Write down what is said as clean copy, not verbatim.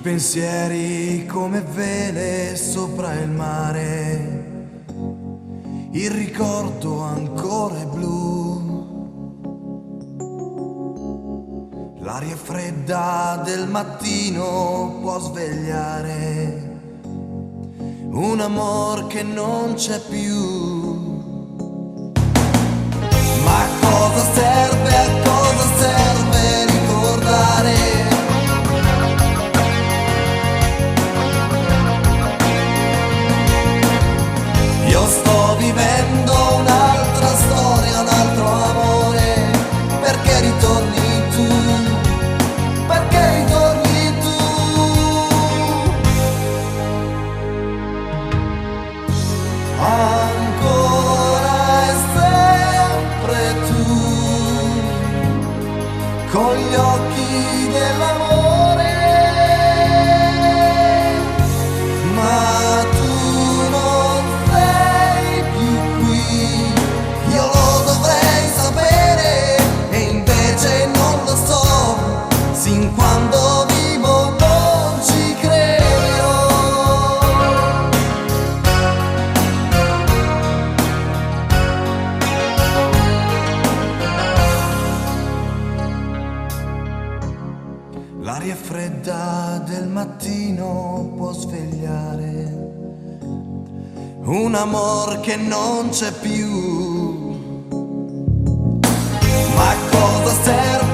pensieri come vele sopra il mare, il ricordo ancora è blu, l'aria fredda del mattino può svegliare un amor che non c'è più. Ma a cosa serve ricordare? Io sto vivendo un'altra storia, un altro amore, perché ritorni tu, perché ritorni tu. Ancora e sempre tu, con gli occhi dell'amore, ma tu non sei più qui. Io lo dovrei sapere e invece non lo so, sin quando vivo non ci credo. L'aria fredda del mattino può svegliare un amor che non c'è più. Ma a cosa serve